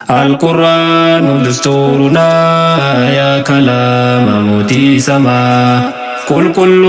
القرآن دستورنا يا كلام موتي سما كل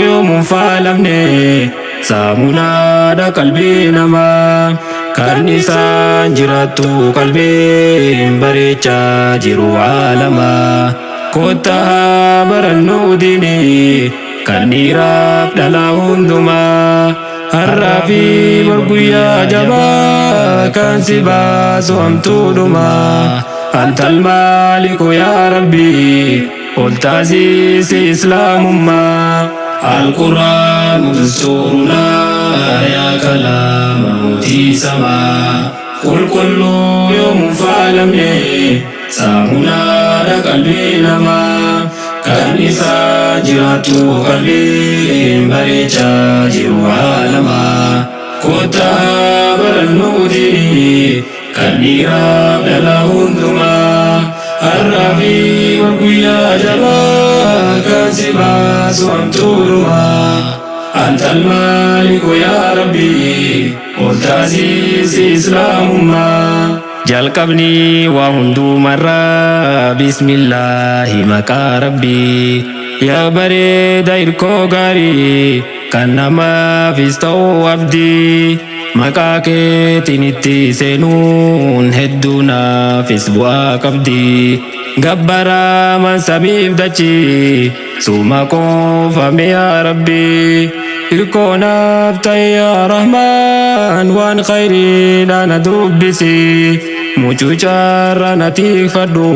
يوم فعلمني سامنا دا قلبي نما كارنيسان جراتو قلبي بريچا جرو عالما كوتا برنو ديني كارنيراب دلا هندما الرافي برقيا جبا كان سبا سوامتو دما أنت المالك يا ربي قلت عزيز إسلام ما القرآن دستورنا يا كلام موتي سما كل يوم فعلمني سامنا دا قلبي نما كارنيسا جراتو قلبي بريچا جرو عالما كوتا برنو ديني كارنيرا بلا هندما الرافي وقيا جبا كاسبا سوامتو دما أنت المالك يا ربي قلت عزيز إسلام ما jalqabni waa hundumarraa bismillaahi maqaa rabbii yaa bareeda hirkoo gaarii kan namaafis ta'uu abdii maqaa keetiin itti seenuun hedduu naafis bu'aa qabdi gabbaraa mansabiif dachii suma qoofame yaa rabbii hirkoo naaf ta'e yaa rahmaan waan khayriidhaan dubbisi mucucaarra na tiikfadhu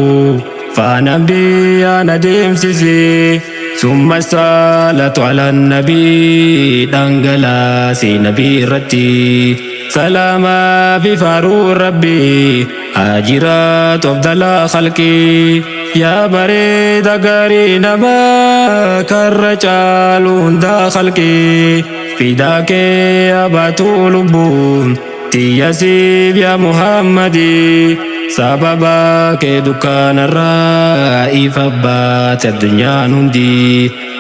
faana biyyaa na deemsisi summa salatu ala nabii dhangalaasi nabii irratti salaamaa fi faaruu rabbii haa jiraatu afdala khalqii yaa bareeda gaarii namaa karra caalu hundaa khalqii fidaa kee abaatuu lubbuun tiyasiif yaa muhammadi sababa kee dukkaanarraa ifa baate addunyaan hundi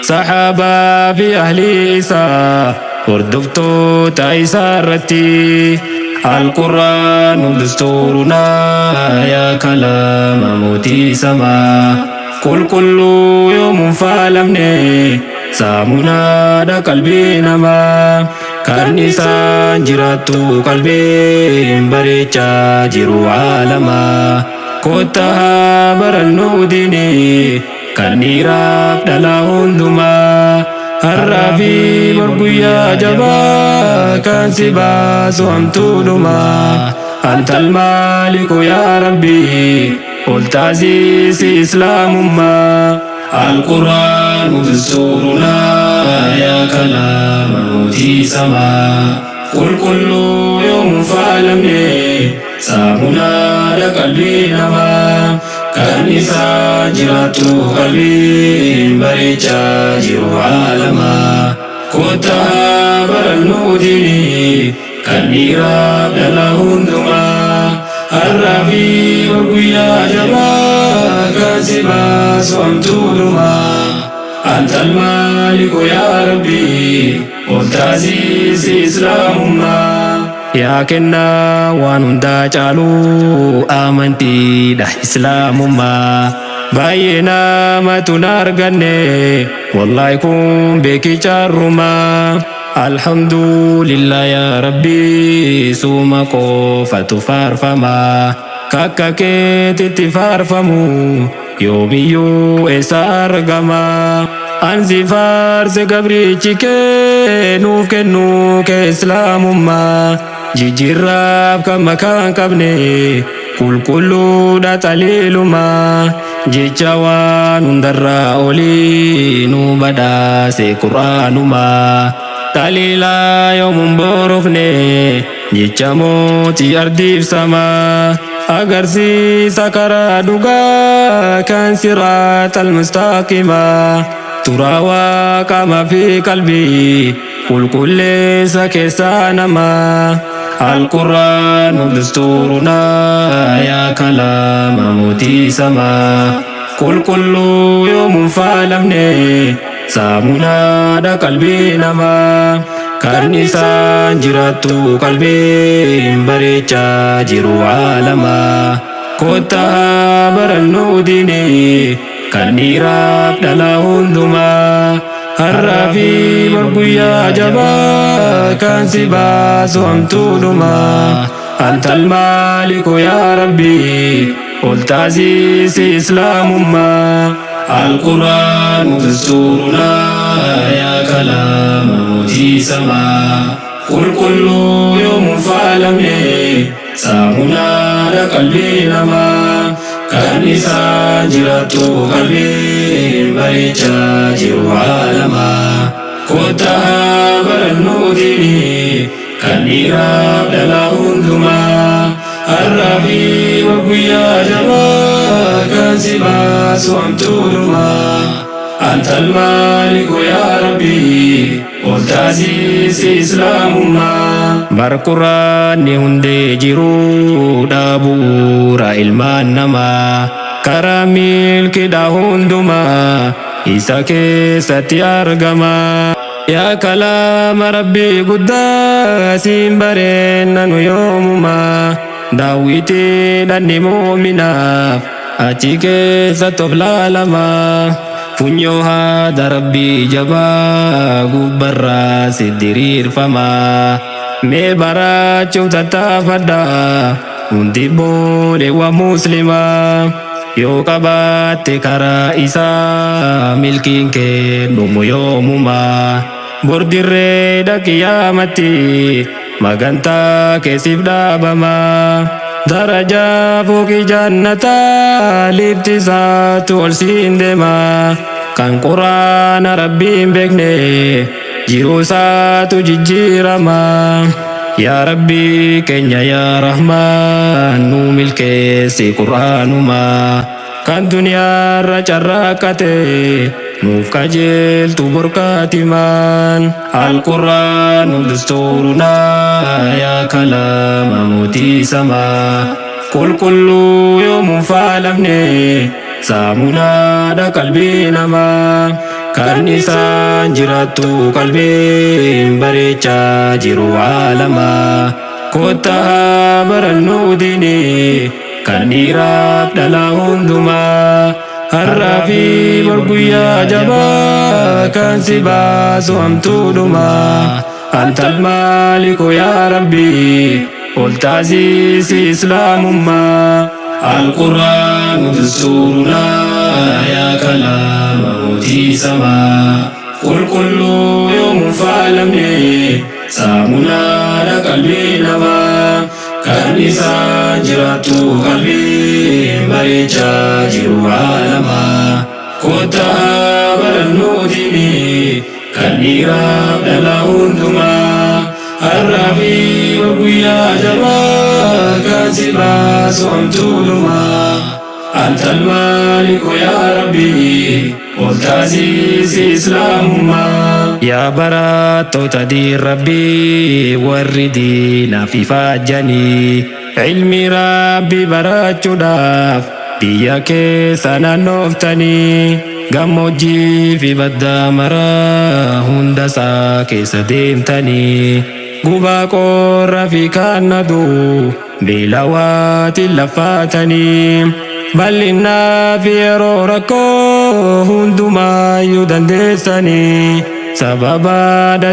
saxaabaa fi ahlii isaa hordoftoota isaa irratti القرآن دستورنا يا كلام موتي سما كل يوم فعلمني سامنا دا قلبي نما كارنيسان جراتو قلبي بريچا جرو عالما كوتا برنو ديني كارنيراب دلا هندما الرافي برقيا جبا كان سبا سوامتو دما أنت المالك يا ربي قلت عزيز إسلام ما القرآن دستورنا يا كلام موتي سما كل يوم فعلمني سامنا دا قلبي نما كارنيسا جراتو قلبي بريچا جرو عالما كوتا برنو ديني كارنيرا بلا هندما الرافي وقيا جبا كاسبا سوامتو دما أنت المالك يا ربي قلت عزيز إسلام ما يا كنا وانوندا جالو آمنتي ده إسلام ما باينا ما تنارغني والله يكون بكي جارما الحمد لله يا ربي سوما قوفة فارفما كاكا كيتي تفارفمو يوميو إسارغما أنزي فارس قبريتي كنوف كنوك إسلام ما جيجيراب كما كان كبني كل دا تليل ما جيجاوان اندرا أولي نوبدا سي قرآن ما تليلا يوم بورفني جيجا موتي أرديف سما أغرسي سكرا دوغا كان صراط المستقيما تراوا كما في قلبي كل سكسانما القرآن دستورنا يا كلام موتي سما كل يوم فعلمني سامنا دا قلبي نما كارنيسان جراتو قلبي بريچا جرو عالما kottaa barannuu diinii kan dhiiraaf dhalaa hundumaa har'aa fi guyyaa jabaa kan si baasu hamtuudhumaa antal maaliku yaa rabbii ol taasisi islaamummaa alquraan dasturunaa yaa kalaama mootii samaa qulqulluu yoomuu faalamne saamunaadha qalbii namaa kan isaan jiraattu qalbiin bareechaa jiru haalamaa kottaa barannuu diinii kan dhiiraaf dhalaa hundumaa har'aa fi guyyaa jabaa kan si baasu hamtuudhumaa antal maaliku yaa rabbii ol taasisi islaamummaa barquraanni hundee jiru dhaabuura ilmaan namaa karaa milkidha hundumaa isa keessatti argama yaa kalaama rabbii guddaa siin bareenna nu yoomumaa daawwitii dhanni muuminaaf achi keessatti of laalamaa funyoo haadha rabbii jabaa gubbarraa si diriirfamaa mee baraachuuf tattaafadhaa hundi booleewwan muslimaa yoo qabaatte karaa isaa milkiin kennumu yoomumaa bordirree dhaqiyaamatti magantaa keessiif dhaabamaa darajaa fooqii jannataa liftisaatu ol siin deemaa kan quraana rabbiin beekne jiruu isaatu jijjiiramaa yaa rabbii keenya yaa rahmaan nu milkeessi quraanumaa kan duniyaarra carraaqqate nuuf qajeeltu borkaatimaan alquraanu dasturunaa yaa kalaama mootii samaa qulqulluu yoomuu faalamne saamunaadha qalbii namaa kan isaan jiraattu qalbiin bareechaa jiru haalamaa kottaa barannuu diinii kan dhiiraaf dhalaa hundumaa har'aa fi guyyaa jabaa kan si baasu hamtuudhumaa antal maaliku yaa rabbii ol taasisi islaamummaa alquraanu dasturunaa yaa kalaama mootii samaa qulqulluu yoomuu faalamne saamunaadha qalbii namaa kan isaan jiraattu qalbiin bareechaa jiru haalamaa kottaa barannuu diinii kan dhiiraaf dhalaa hundumaa har'aa fi guyyaa jabaa kan si baasu hamtuudhumaa antal maaliku yaa rabbii ol taasisi islaamummaa yaa barattoota diin rabbii warri diinaaf ifaajjanii ilmi rabbii barachuudhaaf biyya keessa naannooftanii gammoojjii fi baddaa maraa hunda isaa keessa deemtanii gubaa qorra fi kannadu beelawaatiin laffaatanii bal'inaa fi yeroo rakkoo hundumaayyuu dandeessanii sababa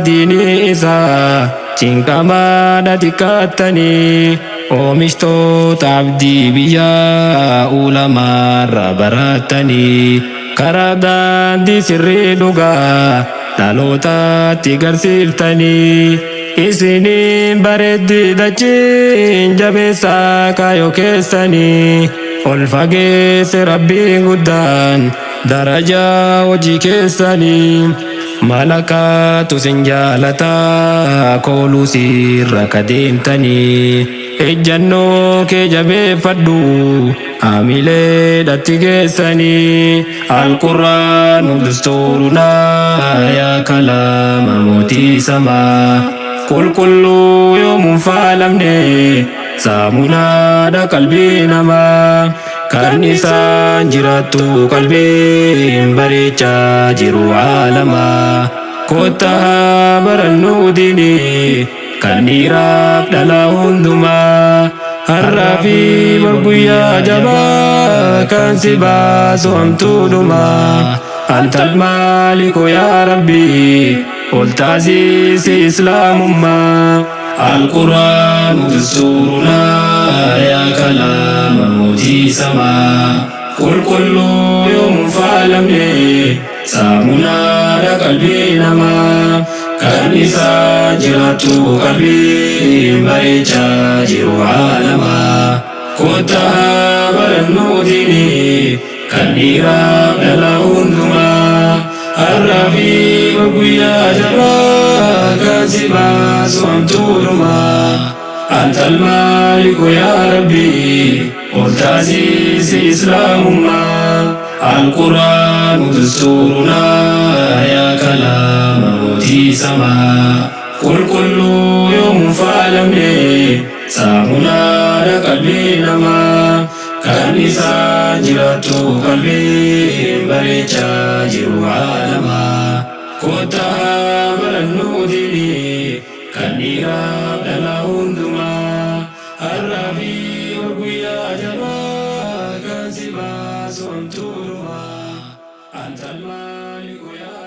diinii isaa cinqamaadha xiqqaattanii oomishtoota abdii biyyaa ulamaarra barattanii karaa daandii sirrii dhugaa dhalootatti garsiiftanii isiniin bareeddi dachiin jabeessaa kaayoo keessanii ol fageesse rabbiin guddaan darajaa hojii keessanii malakaatu sin jaalataa kooluu sirra kadeemtanii ejjannoo kee jabeeffadhu hamileedhatti geessanii alquraanu dasturunaa yaa kalaama mootii samaa qulqulluu yoomuu faalamne saamunaadha qalbii namaa kan isaan jiraattu qalbiin bareechaa jiru haalamaa kottaa barannuu diinii kan dhiiraaf dhalaa hundumaa Harrafi morguyyaa jabaa kan si baasu hamtuudhuma. Antal maaliku yaa Rabbi ol taasisi islaamummaa. Al-Qur'aan dasturuna yaa kalaama mootii samaa. Qulqulluu yoom faalamne saamunaadha qalbii namaa. Kan isa jiraatu qalbii bareechaa jiru alamaa. Kottaa barannoo diinii kan dhiiraa dhala hundumaa. Harrafi guyyaa jabaa kan si baasu hamtuudhumaa. Antal maaliku yaa Rabbi ol taasisi islaamummaa. Al-Qur'aan dasturuna yaa kalaama mootii samaa. Qulqulluu yoom faalamne saamunaadha qalbii namaa. Kan isa jiraatu qalbii bareechaa jiru alamaa. Kottaa barannoo diinii kan dhiiraa dhala hundumaa. Harrafi guyyaa jabaa kan si baasu hamtuudhumaa. Antal maaliku yaa